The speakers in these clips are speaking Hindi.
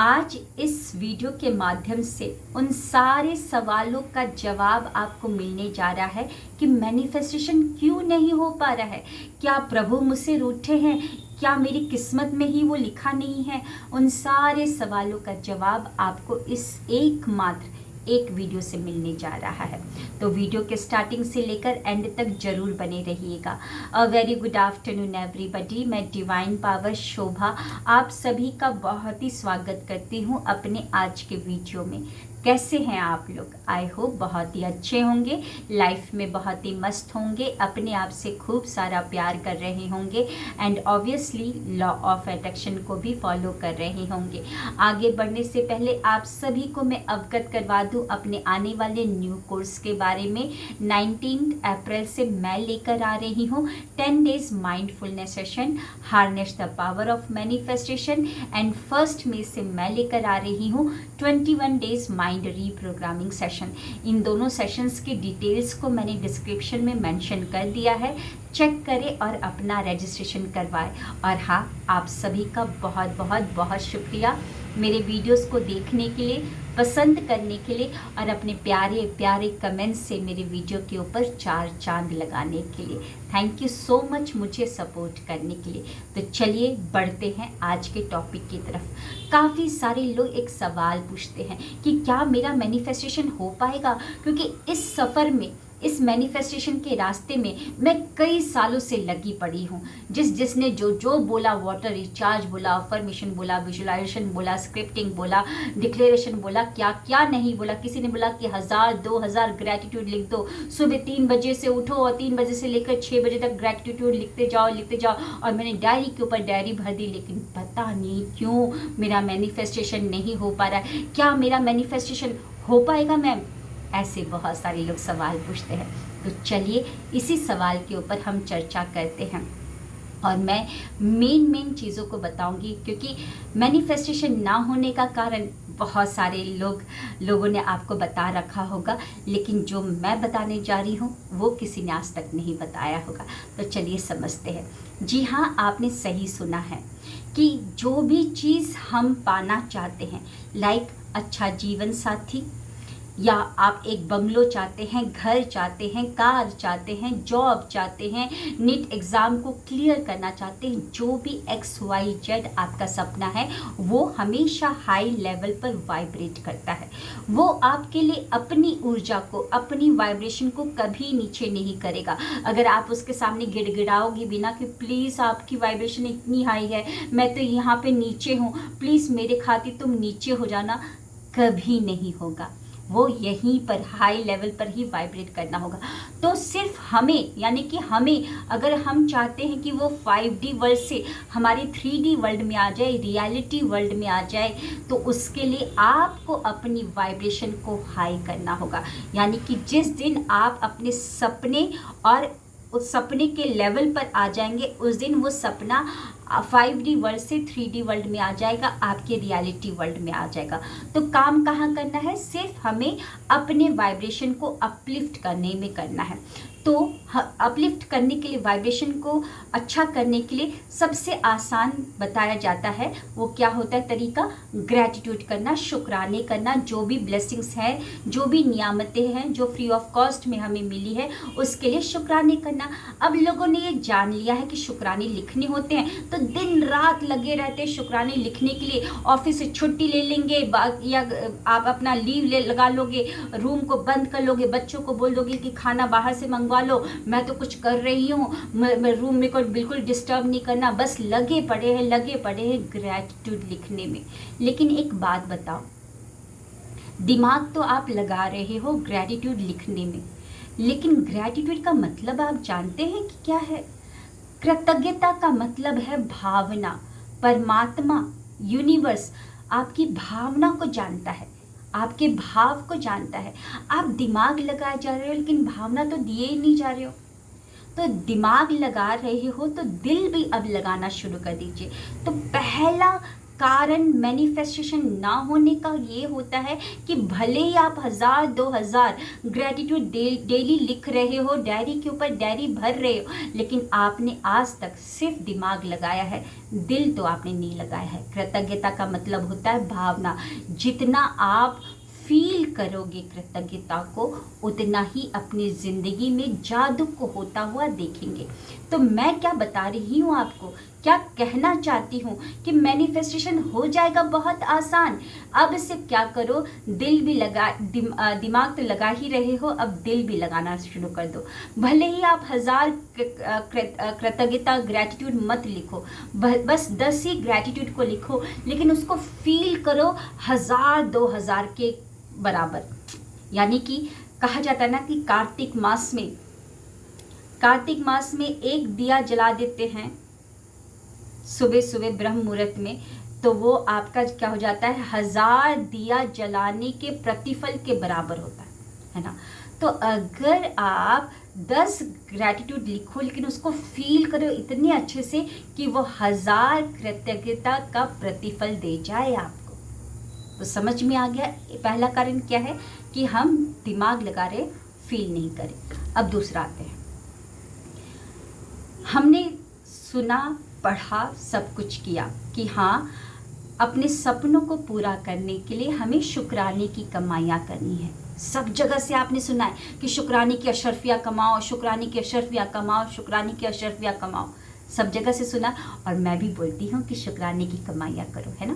आज इस वीडियो के माध्यम से उन सारे सवालों का जवाब आपको मिलने जा रहा है कि मैनिफेस्टेशन क्यों नहीं हो पा रहा है। क्या प्रभु मुझसे रूठे हैं? क्या मेरी किस्मत में ही वो लिखा नहीं है? उन सारे सवालों का जवाब आपको इस एक वीडियो से मिलने जा रहा है। तो वीडियो के स्टार्टिंग से लेकर एंड तक जरूर बने रहिएगा। A very good afternoon everybody. मैं डिवाइन पावर शोभा आप सभी का बहुत ही स्वागत करती हूँ अपने आज के वीडियो में। कैसे हैं आप लोग? आई होप बहुत ही अच्छे होंगे, लाइफ में बहुत ही मस्त होंगे, अपने आप से खूब सारा प्यार कर रहे होंगे and obviously law of attraction को भी फॉलो कर रहे होंगे। आगे बढ़ने से पहले आप सभी को मैं अवगत करवा दूं अपने आने वाले न्यू कोर्स के बारे में। 19 अप्रैल से मैं लेकर आ रही हूँ 10 days mindfulness session, harness the power of manifestation and 1 मई से मैं लेकर आ रही हूँ 21 डेज माइंड रीप्रोग्रामिंग सेशन। इन दोनों सेशंस की डिटेल्स को मैंने डिस्क्रिप्शन में मेंशन कर दिया है, चेक करें और अपना रजिस्ट्रेशन करवाएं। और हाँ, आप सभी का बहुत बहुत बहुत शुक्रिया मेरे वीडियोस को देखने के लिए, पसंद करने के लिए और अपने प्यारे प्यारे कमेंट्स से मेरे वीडियो के ऊपर 4 चांद लगाने के लिए। थैंक यू सो मच मुझे सपोर्ट करने के लिए। तो चलिए बढ़ते हैं आज के टॉपिक की तरफ। काफ़ी सारे लोग एक सवाल पूछते हैं कि क्या मेरा मैनिफेस्टेशन हो पाएगा, क्योंकि इस सफ़र में, इस मैनिफेस्टेशन के रास्ते में मैं कई सालों से लगी पड़ी हूँ। जिसने जो बोला, वाटर रिचार्ज बोला, अफर्मेशन बोला, विजुअलाइजेशन बोला, स्क्रिप्टिंग बोला, डिक्लेरेशन बोला, क्या क्या नहीं बोला। किसी ने बोला कि 1000 2000 ग्रैटिट्यूड लिख दो, सुबह 3 बजे से उठो और 3 बजे से लेकर 6 बजे तक ग्रैटिट्यूड लिखते जाओ। और मैंने डायरी के ऊपर डायरी भर दी, लेकिन पता नहीं क्यों मेरा मैनिफेस्टेशन नहीं हो पा रहा है। क्या मेरा मैनिफेस्टेशन हो पाएगा मैम? ऐसे बहुत सारे लोग सवाल पूछते हैं। तो चलिए इसी सवाल के ऊपर हम चर्चा करते हैं और मैं मेन चीज़ों को बताऊंगी, क्योंकि मैनिफेस्टेशन ना होने का कारण बहुत सारे लोगों ने आपको बता रखा होगा, लेकिन जो मैं बताने जा रही हूँ वो किसी ने आज तक नहीं बताया होगा। तो चलिए समझते हैं। जी हाँ, आपने सही सुना है कि जो भी चीज़ हम पाना चाहते हैं, लाइक अच्छा जीवन साथी, या आप एक बंगलो चाहते हैं, घर चाहते हैं, कार चाहते हैं, जॉब चाहते हैं, नीट एग्ज़ाम को क्लियर करना चाहते हैं, जो भी XYZ आपका सपना है वो हमेशा हाई लेवल पर वाइब्रेट करता है। वो आपके लिए अपनी ऊर्जा को, अपनी वाइब्रेशन को कभी नीचे नहीं करेगा। अगर आप उसके सामने गिड़गिड़ाओगी बिना कि प्लीज़ आपकी वाइब्रेशन इतनी हाई है, मैं तो यहाँ पे नीचे हूँ, प्लीज़ मेरे खातिर तुम नीचे हो जाना, कभी नहीं होगा। वो यहीं पर हाई लेवल पर ही वाइब्रेट करना होगा। तो सिर्फ हमें, यानी कि हमें, अगर हम चाहते हैं कि वो 5D वर्ल्ड से हमारे 3D वर्ल्ड में आ जाए, रियलिटी वर्ल्ड में आ जाए, तो उसके लिए आपको अपनी वाइब्रेशन को हाई करना होगा। यानी कि जिस दिन आप अपने सपने और उस सपने के लेवल पर आ जाएंगे, उस दिन वो सपना 5D वर्ल्ड से 3D वर्ल्ड में आ जाएगा, आपके रियलिटी वर्ल्ड में आ जाएगा। तो काम कहाँ करना है? सिर्फ हमें अपने वाइब्रेशन को अपलिफ्ट करने में करना है। तो अपलिफ्ट करने के लिए, वाइब्रेशन को अच्छा करने के लिए सबसे आसान बताया जाता है, वो क्या होता है तरीका? ग्रैटिट्यूड करना, शुक्राने करना, जो भी ब्लेसिंग्स हैं, जो भी नियामतें हैं जो फ्री ऑफ कॉस्ट में हमें मिली है, उसके लिए शुक्राने करना। अब लोगों ने ये जान लिया है कि शुक्राने लिखने होते हैं, तो दिन रात लगे रहते हैं शुक्राने लिखने के लिए। ऑफिस से छुट्टी ले लेंगे या आप अपना लीव लगा लोगे, रूम को बंद कर लोगे, बच्चों को बोल दोगे कि खाना बाहर से मंगवा लो, मैं तो कुछ कर रही हूँ, मैं रूम में को बिल्कुल डिस्टर्ब नहीं करना, बस लगे पड़े हैं ग्रैटिट्यूड लिखने में। लेकिन एक बात बताओ, दिमाग तो आप लगा रहे हो ग्रैटिट्यूड लिखने में, लेकिन ग्रैटिट्यूड का मतलब आप जानते हैं कि क्या है? कृतज्ञता का मतलब है भावना। परमात्मा, यूनिवर्स आपकी भावना को जानता है, आपके भाव को जानता है। आप दिमाग लगाए जा रहे हो, लेकिन भावना तो दिए ही नहीं जा रहे हो। तो दिमाग लगा रहे हो तो दिल भी अब लगाना शुरू कर दीजिए। तो पहला कारण मैनिफेस्टेशन ना होने का ये होता है कि भले ही आप 1000 2000 ग्रेटिट्यूड डेली लिख रहे हो, डायरी के ऊपर डायरी भर रहे हो, लेकिन आपने आज तक सिर्फ दिमाग लगाया है, दिल तो आपने नहीं लगाया है। कृतज्ञता का मतलब होता है भावना। जितना आप फील करोगे कृतज्ञता को, उतना ही अपनी ज़िंदगी में जादू को होता हुआ देखेंगे। तो मैं क्या बता रही हूँ आपको, क्या कहना चाहती हूँ कि मैनिफेस्टेशन हो जाएगा बहुत आसान। अब सिर्फ क्या करो, दिल भी लगा, दिमाग तो लगा ही रहे हो, अब दिल भी लगाना शुरू कर दो। भले ही आप 1000 कृतज्ञता ग्रैटिट्यूड मत लिखो, बस 10 ही ग्रैटिट्यूड को लिखो, लेकिन उसको फील करो 1000 2000 के बराबर। यानी कि कहा जाता है ना कि कार्तिक मास में एक दिया जला देते हैं सुबह सुबह ब्रह्म मुहूर्त में, तो वो आपका क्या हो जाता है, 1000 दिया जलाने के प्रतिफल के बराबर होता है ना। तो अगर आप 10 ग्रैटिट्यूड लिखो, लेकिन उसको फील करो इतने अच्छे से कि वो 1000 कृतज्ञता का प्रतिफल दे जाए आपको। तो समझ में आ गया पहला कारण क्या है कि हम दिमाग लगा रहे, फील नहीं करें। अब दूसरा आते हैं, हमने सुना पढ़ा सब कुछ किया कि हाँ, अपने सपनों को पूरा करने के लिए हमें शुक्राने की कमाइयाँ करनी है। सब जगह से आपने सुना है कि शुक्राने की अशरफिया कमाओ, शुक्राने की अशरफिया कमाओ, शुक्राने की अशरफिया कमाओ। सब जगह से सुना, और मैं भी बोलती हूँ कि शुक्राने की कमाइयाँ करो, है ना।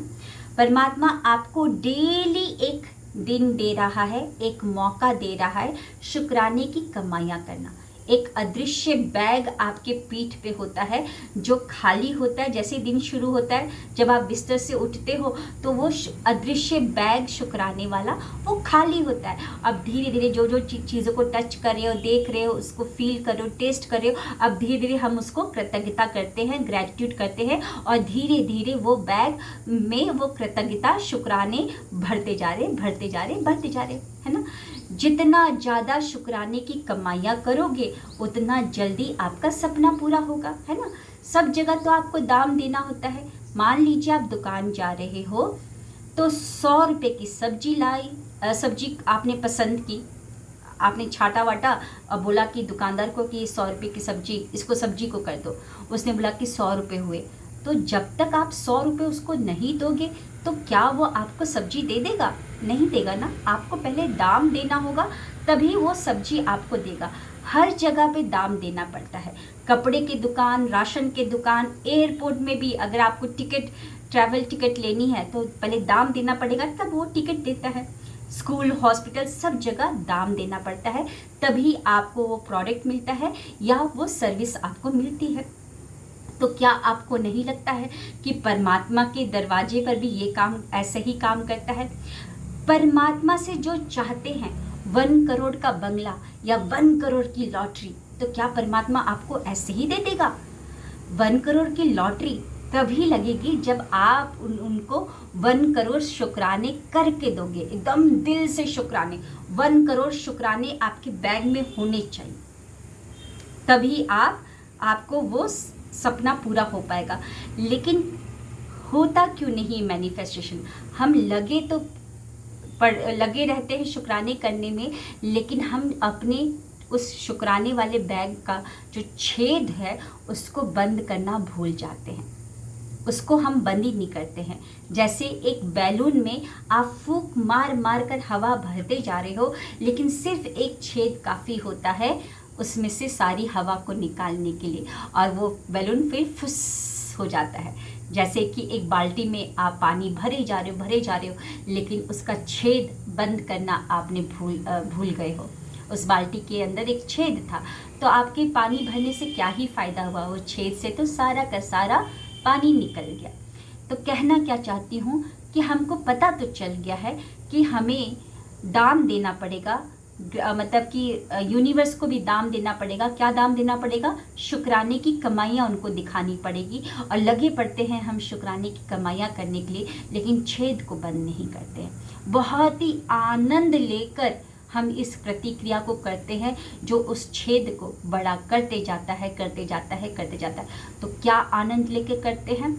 परमात्मा आपको डेली एक दिन दे रहा है, एक मौका दे रहा है शुक्राने की कमाइयाँ करना। एक अदृश्य बैग आपके पीठ पे होता है जो खाली होता है। जैसे दिन शुरू होता है, जब आप बिस्तर से उठते हो, तो वो अदृश्य बैग शुक्राने वाला वो खाली होता है। अब धीरे धीरे जो जो चीज़ों को टच कर रहे हो, देख रहे हो, उसको फील कर रहे हो, टेस्ट कर रहे हो, अब धीरे धीरे हम उसको कृतज्ञता करते हैं, ग्रैटिट्यूड करते हैं, और धीरे धीरे वो बैग में वो कृतज्ञता शुक्राने बढ़ते जा रहे, है ना। जितना ज़्यादा शुक्राने की कमाइयाँ करोगे, उतना जल्दी आपका सपना पूरा होगा, है ना। सब जगह तो आपको दाम देना होता है। मान लीजिए आप दुकान जा रहे हो, तो 100 रुपये की सब्जी आपने पसंद की, आपने छाटा वाटा और बोला कि दुकानदार को कि 100 रुपये की सब्जी, इसको सब्जी को कर दो। उसने बोला कि 100 रुपये हुए। तो जब तक आप 100 रुपये उसको नहीं दोगे, तो क्या वो आपको सब्जी दे देगा? नहीं देगा ना। आपको पहले दाम देना होगा, तभी वो सब्जी आपको देगा। हर जगह पे दाम देना पड़ता है। कपड़े की दुकान, राशन की दुकान, एयरपोर्ट में भी अगर आपको ट्रैवल टिकट लेनी है, तो पहले दाम देना पड़ेगा, तब वो टिकट देता है। स्कूल, हॉस्पिटल, सब जगह दाम देना पड़ता है, तभी आपको वो प्रोडक्ट मिलता है या वो सर्विस आपको मिलती है। तो क्या आपको नहीं लगता है कि परमात्मा के दरवाजे पर भी ये काम ऐसे ही काम करता है? परमात्मा से जो चाहते हैं 1 करोड़ का बंगला या 1 करोड़ की लॉटरी, तो क्या परमात्मा आपको ऐसे ही दे देगा? 1 करोड़ की लॉटरी तभी लगेगी जब आप उनको 1 करोड़ शुक्राने करके दोगे, एकदम दिल से शुक्राने। 1 करोड़ शुक्राने आपके बैग में होने चाहिए, तभी आपको वो सपना पूरा हो पाएगा। लेकिन होता क्यों नहीं मैनिफेस्टेशन? हम लगे रहते हैं शुक्राने करने में, लेकिन हम अपने उस शुक्राने वाले बैग का जो छेद है उसको बंद करना भूल जाते हैं। उसको हम बंद ही नहीं करते हैं। जैसे एक बैलून में आप फूंक मार मार कर हवा भरते जा रहे हो, लेकिन सिर्फ एक छेद काफ़ी होता है उसमें से सारी हवा को निकालने के लिए, और वो बैलून फिर फुस हो जाता है। जैसे कि एक बाल्टी में आप पानी भरे जा रहे हो, लेकिन उसका छेद बंद करना आपने भूल गए हो। उस बाल्टी के अंदर एक छेद था, तो आपके पानी भरने से क्या ही फ़ायदा हुआ? वो छेद से तो सारा का सारा पानी निकल गया। तो कहना क्या चाहती हूँ कि हमको पता तो चल गया है कि हमें दाम देना पड़ेगा, मतलब कि यूनिवर्स को भी दाम देना पड़ेगा। क्या दाम देना पड़ेगा? शुक्राने की कमाइयाँ उनको दिखानी पड़ेगी, और लगे पड़ते हैं हम शुक्राने की कमाइयाँ करने के लिए, लेकिन छेद को बंद नहीं करते हैं। बहुत ही आनंद लेकर हम इस प्रतिक्रिया को करते हैं जो उस छेद को बड़ा करते जाता है। तो क्या आनंद लेके करते हैं?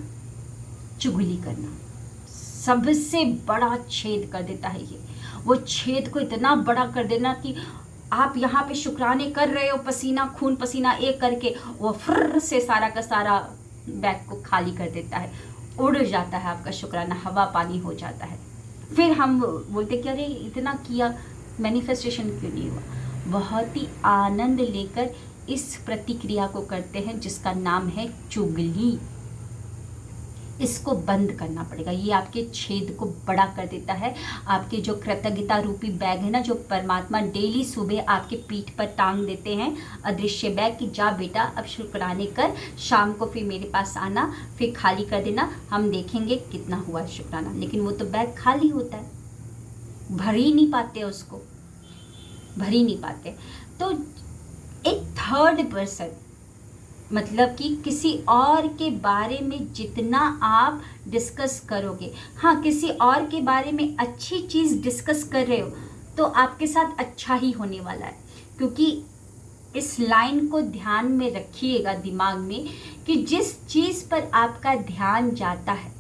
चुगली करना। सबसे बड़ा छेद कर देता है ये। वो छेद को इतना बड़ा कर देना कि आप यहाँ पे शुक्राने कर रहे हो, पसीना खून पसीना एक करके, वो फुर्र से सारा का सारा बैग को खाली कर देता है, उड़ जाता है आपका शुक्राना, हवा पानी हो जाता है। फिर हम बोलते कि अरे इतना किया, मैनिफेस्टेशन क्यों नहीं हुआ। बहुत ही आनंद लेकर इस प्रतिक्रिया को करते हैं जिसका नाम है चुगली। इसको बंद करना पड़ेगा। ये आपके छेद को बड़ा कर देता है। आपके जो कृतज्ञता रूपी बैग है ना, जो परमात्मा डेली सुबह आपके पीठ पर टांग देते हैं, अदृश्य बैग, कि जा बेटा अब शुक्राने कर, शाम को फिर मेरे पास आना, फिर खाली कर देना, हम देखेंगे कितना हुआ शुक्राना। लेकिन वो तो बैग खाली होता है, भर ही नहीं पाते उसको, भर ही नहीं पाते। तो एक थर्ड पर्सन, मतलब कि किसी और के बारे में जितना आप डिस्कस करोगे, हाँ किसी और के बारे में अच्छी चीज़ डिस्कस कर रहे हो तो आपके साथ अच्छा ही होने वाला है। क्योंकि इस लाइन को ध्यान में रखिएगा दिमाग में कि जिस चीज़ पर आपका ध्यान जाता है,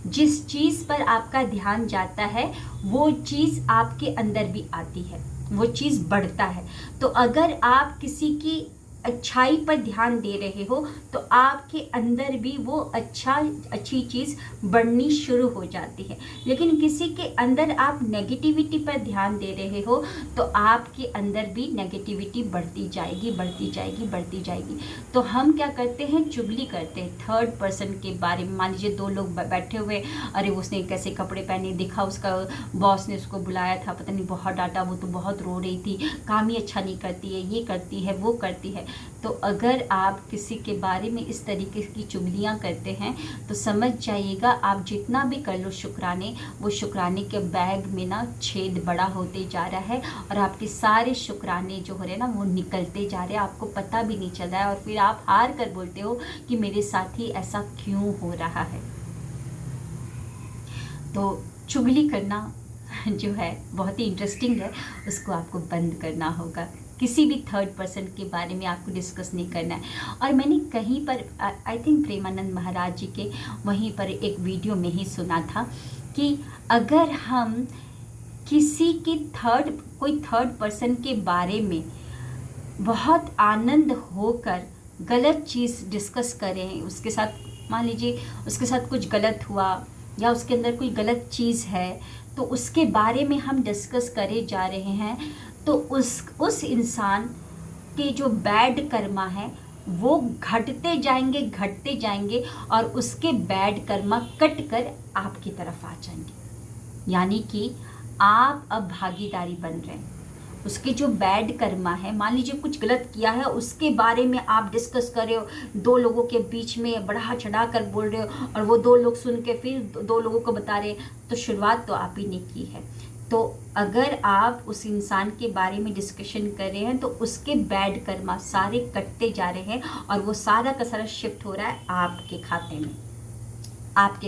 जिस चीज़ पर आपका ध्यान जाता है वो चीज़ आपके अंदर भी आती है, वो चीज़ बढ़ता है। तो अगर आप किसी की अच्छाई पर ध्यान दे रहे हो तो आपके अंदर भी वो अच्छी चीज़ बढ़नी शुरू हो जाती है। लेकिन किसी के अंदर आप नेगेटिविटी पर ध्यान दे रहे हो तो आपके अंदर भी नेगेटिविटी बढ़ती जाएगी, बढ़ती जाएगी, बढ़ती जाएगी। तो हम क्या करते हैं, चुगली करते हैं थर्ड पर्सन के बारे में। मान लीजिए दो लोग बैठे हुए, अरे उसने कैसे कपड़े पहने, देखा उसका बॉस ने उसको बुलाया था, पता नहीं बहुत डांटा, वो तो बहुत रो रही थी, काम ही अच्छा नहीं करती है, ये करती है, वो करती है। तो अगर आप किसी के बारे में इस तरीके की चुगलियाँ करते हैं तो समझ जाइएगा आप जितना भी कर लो शुक्राने, वो शुक्राने के बैग में ना छेद बड़ा होते जा रहा है और आपके सारे शुक्राने जो हो रहे हैं ना वो निकलते जा रहे हैं, आपको पता भी नहीं चल रहा है। और फिर आप हार कर बोलते हो कि मेरे साथ ही ऐसा क्यों हो रहा है। तो चुगली करना जो है बहुत ही इंटरेस्टिंग है, उसको आपको बंद करना होगा। किसी भी थर्ड पर्सन के बारे में आपको डिस्कस नहीं करना है। और मैंने कहीं पर आई थिंक प्रेमानंद महाराज जी के वहीं पर एक वीडियो में ही सुना था कि अगर हम किसी की कोई थर्ड पर्सन के बारे में बहुत आनंद होकर गलत चीज़ डिस्कस करें, उसके साथ मान लीजिए उसके साथ कुछ गलत हुआ या उसके अंदर कोई गलत चीज़ है, तो उसके बारे में हम डिस्कस करे जा रहे हैं, तो उस इंसान के जो बैड कर्मा है वो घटते जाएंगे और उसके बैड कर्मा कट कर आपकी तरफ आ जाएंगे। यानी कि आप अब भागीदारी बन रहे हैं। उसके जो बैड कर्मा है, मान लीजिए कुछ गलत किया है, उसके बारे में आप डिस्कस कर रहे हो, दो लोगों के बीच में बढ़ा चढ़ा कर बोल रहे हो और वो दो लोग सुन के फिर दो लोगों को बता रहे हैं, तो शुरुआत तो आप ही ने की है। तो अगर आप उस इंसान के बारे में डिस्कशन कर रहे हैं तो उसके बैड कर्मा सारे कटते जा रहे हैं और वो सारा का सारा शिफ्ट हो रहा है आपके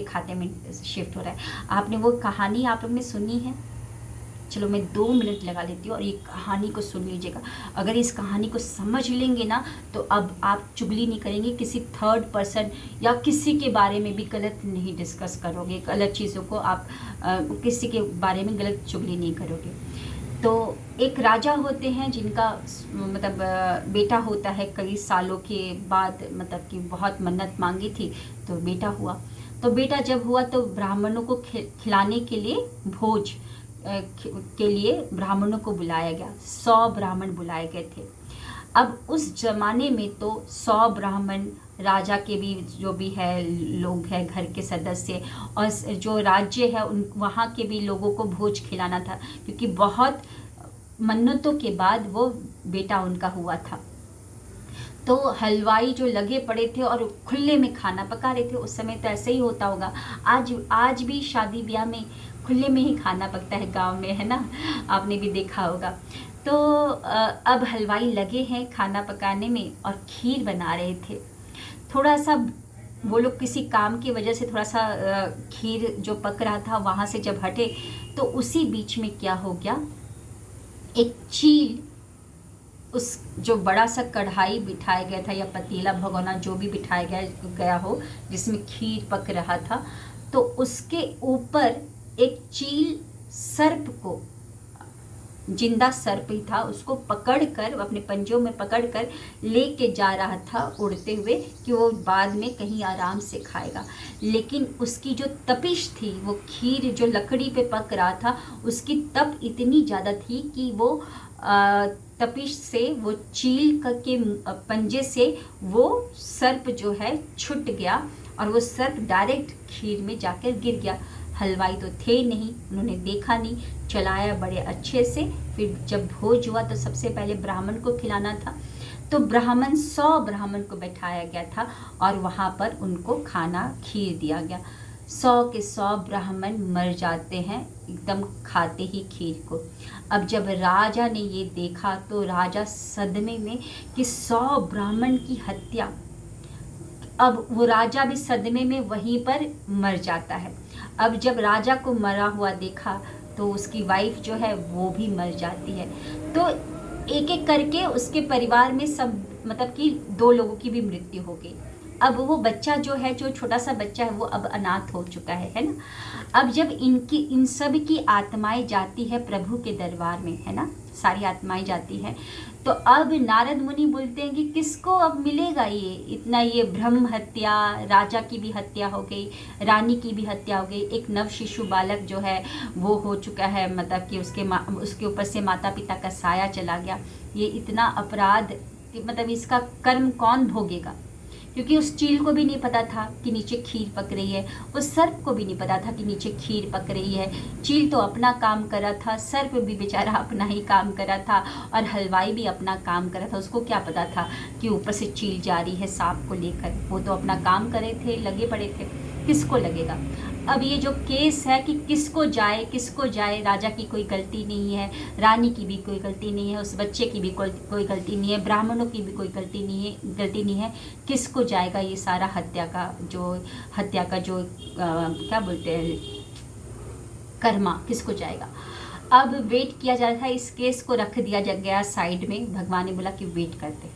खाते में शिफ्ट हो रहा है। आपने वो कहानी आप लोग ने सुनी है, चलो मैं 2 मिनट लगा लेती हूँ और ये कहानी को सुन लीजिएगा। अगर इस कहानी को समझ लेंगे ना तो अब आप चुगली नहीं करेंगे, किसी थर्ड पर्सन या किसी के बारे में भी गलत नहीं डिस्कस करोगे, गलत चीज़ों को आप किसी के बारे में गलत चुगली नहीं करोगे। तो एक राजा होते हैं जिनका मतलब बेटा होता है, कई सालों के बाद, मतलब कि बहुत मन्नत मांगी थी तो बेटा हुआ। तो बेटा जब हुआ तो ब्राह्मणों को खिलाने के लिए भोज के लिए ब्राह्मणों को बुलाया गया। 100 ब्राह्मण बुलाए गए थे। अब उस जमाने में तो 100 ब्राह्मण, राजा के भी जो भी है लोग हैं घर के सदस्य, और जो राज्य है उन वहाँ के भी लोगों को भोज खिलाना था, क्योंकि बहुत मन्नतों के बाद वो बेटा उनका हुआ था। तो हलवाई जो लगे पड़े थे और खुले में खाना पका रहे थे। उस समय तो ऐसे ही होता होगा, आज भी शादी ब्याह में खुले में ही खाना पकता है गांव में, है ना, आपने भी देखा होगा। तो अब हलवाई लगे हैं खाना पकाने में और खीर बना रहे थे। थोड़ा सा वो लोग किसी काम की वजह से थोड़ा सा खीर जो पक रहा था वहाँ से जब हटे तो उसी बीच में क्या हो गया, एक चील उस जो बड़ा सा कढ़ाई बिठाया गया था या पतीला भगोना जो भी बिठाया गया हो जिसमें खीर पक रहा था, तो उसके ऊपर एक चील सर्प को, जिंदा सर्प ही था, उसको पकड़कर अपने पंजों में पकड़कर लेके जा रहा था उड़ते हुए कि वो बाद में कहीं आराम से खाएगा। लेकिन उसकी जो तपिश थी, वो खीर जो लकड़ी पे पक रहा था, उसकी तप इतनी ज़्यादा थी कि वो तपिश से वो चील के पंजे से वो सर्प जो है छूट गया और वो सर्प डायरेक्ट खीर में जाकर गिर गया। हलवाई तो थे नहीं, उन्होंने देखा नहीं, चलाया बड़े अच्छे से। फिर जब भोज हुआ तो सबसे पहले ब्राह्मण को खिलाना था, तो 100 ब्राह्मण को बैठाया गया था और वहाँ पर उनको खाना खीर दिया गया। 100 के 100 ब्राह्मण मर जाते हैं एकदम खाते ही खीर को। अब जब राजा ने ये देखा तो राजा सदमे में कि 100 ब्राह्मण की हत्या। अब वो राजा भी सदमे में वहीं पर मर जाता है। अब जब राजा को मरा हुआ देखा तो उसकी वाइफ जो है वो भी मर जाती है। तो एक एक करके उसके परिवार में सब, मतलब कि 2 लोगों की भी मृत्यु हो गई। अब वो बच्चा जो है, जो छोटा सा बच्चा है, वो अब अनाथ हो चुका है ना। अब जब इन सब की आत्माएं जाती है प्रभु के दरबार में, है ना, सारी आत्माएं जाती हैं, तो अब नारद मुनि बोलते हैं कि किसको अब मिलेगा ये इतना, ये ब्रह्म हत्या, राजा की भी हत्या हो गई, रानी की भी हत्या हो गई, एक नव शिशु बालक जो है वो हो चुका है, मतलब कि उसके ऊपर से माता पिता का साया चला गया। ये इतना अपराध, मतलब इसका कर्म कौन भोगेगा? क्योंकि उस चील को भी नहीं पता था कि नीचे खीर पक रही है, उस सर्प को भी नहीं पता था कि नीचे खीर पक रही है। चील तो अपना काम कर रहा था, सर्प भी बेचारा अपना ही काम कर रहा था और हलवाई भी अपना काम कर रहा था। उसको क्या पता था कि ऊपर से चील जा रही है सांप को लेकर। वो तो अपना काम कर रहे थे, लगे पड़े थे, किसको लगेगा। अब ये जो केस है कि किसको जाए, राजा की कोई गलती नहीं है, रानी की भी कोई गलती नहीं है, उस बच्चे की भी कोई गलती नहीं है, ब्राह्मणों की भी कोई गलती नहीं है, किसको जाएगा ये सारा हत्या का जो क्या बोलते हैं, कर्मा, किसको जाएगा। अब वेट किया जा रहा था, इस केस को रख दिया गया साइड में। भगवान ने बोला कि वेट करते।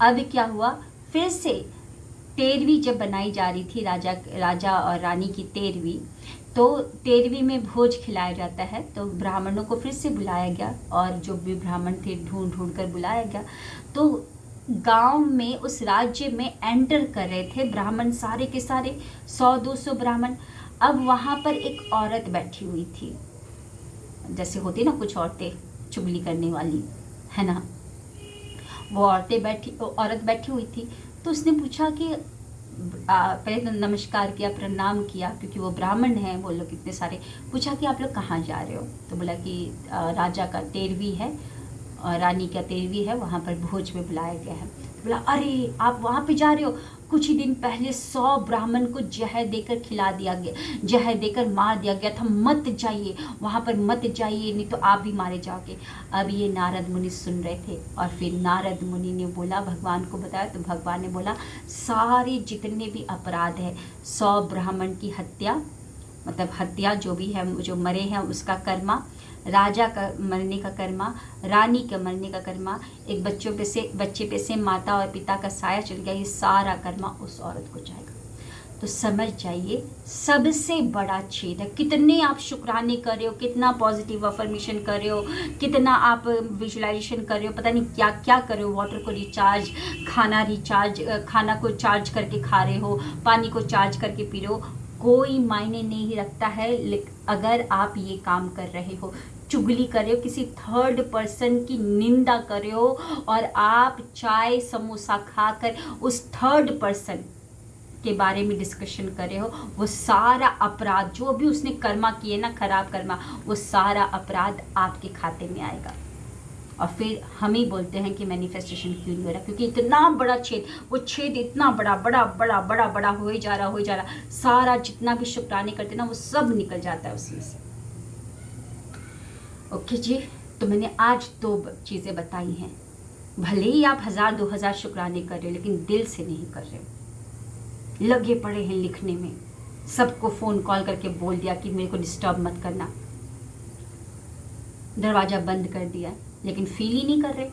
अब क्या हुआ, फिर से 13वीं जब बनाई जा रही थी, राजा और रानी की 13वीं, तो 13वीं में भोज खिलाया जाता है। तो ब्राह्मणों को फिर से बुलाया गया और जो भी ब्राह्मण थे ढूंढ कर बुलाया गया। तो गांव में, उस राज्य में एंटर कर रहे थे ब्राह्मण, सारे के सारे 100-200 ब्राह्मण। अब वहाँ पर एक औरत बैठी हुई थी, जैसे होती ना कुछ औरतें चुगली करने वाली, है ना, वो औरत बैठी हुई थी। तो उसने पूछा कि पहले तो नमस्कार किया, प्रणाम किया, क्योंकि वो ब्राह्मण हैं, वो लोग इतने सारे। पूछा कि आप लोग कहाँ जा रहे हो? तो बोला कि राजा का 13वीं है और रानी का 13वीं है, वहाँ पर भोज में बुलाया गया है। तो बोला, अरे आप वहाँ पे जा रहे हो? कुछ ही दिन पहले 100 ब्राह्मण को जहर देकर खिला दिया गया, जहर देकर मार दिया गया था, मत जाइए वहाँ पर, मत जाइए, नहीं तो आप भी मारे जाओगे। अब ये नारद मुनि सुन रहे थे और फिर नारद मुनि ने बोला, भगवान को बताया, तो भगवान ने बोला सारे जितने भी अपराध है, 100 ब्राह्मण की हत्या, मतलब हत्या जो भी है, जो मरे हैं उसका कर्मा, राजा का मरने का कर्मा, रानी के मरने का कर्मा, एक बच्चे पे से माता और पिता का साया चल गया, ये सारा कर्मा उस औरत को जाएगा। तो समझ जाइए सबसे बड़ा छेद है। कितने आप शुक्राने कर रहे हो, कितना पॉजिटिव अफर्मेशन कर रहे हो, कितना आप विजुअलाइजेशन कर रहे हो, पता नहीं क्या क्या कर रहे हो, वाटर को रिचार्ज, खाना को चार्ज करके खा रहे हो, पानी को चार्ज करके पी रहे हो, कोई मायने नहीं रखता है। अगर आप ये काम कर रहे हो, चुगली कर रहे हो, किसी थर्ड पर्सन की निंदा कर रहे हो और आप चाय समोसा खाकर उस थर्ड पर्सन के बारे में डिस्कशन कर रहे हो, वो सारा अपराध जो भी उसने कर्मा किए ना, खराब कर्मा, वो सारा अपराध आपके खाते में आएगा। और फिर हम ही बोलते हैं कि मैनिफेस्टेशन क्यों नहीं हो रहा, क्योंकि इतना बड़ा छेद, वो छेद इतना बड़ा हो ही जा रहा, सारा जितना भी शुक्राने करते ना वो सब निकल जाता है उसमें से। ओके जी, तो मैंने आज 2 चीज़ें बताई हैं। भले ही आप 1000-2000 शुक्राने कर रहे हो, लेकिन दिल से नहीं कर रहे हो, लगे पड़े हैं लिखने में, सबको फ़ोन कॉल करके बोल दिया कि मेरे को डिस्टर्ब मत करना, दरवाज़ा बंद कर दिया, लेकिन फील ही नहीं कर रहे।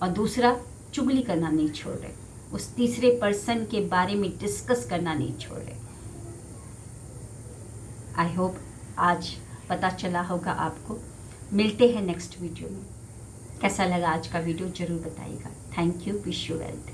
और दूसरा, चुगली करना नहीं छोड़ रहे, उस तीसरे पर्सन के बारे में डिस्कस करना नहीं छोड़ रहे। आई होप आज पता चला होगा आपको। मिलते हैं नेक्स्ट वीडियो में। कैसा लगा आज का वीडियो ज़रूर बताइएगा। Thank you, wish you wealth.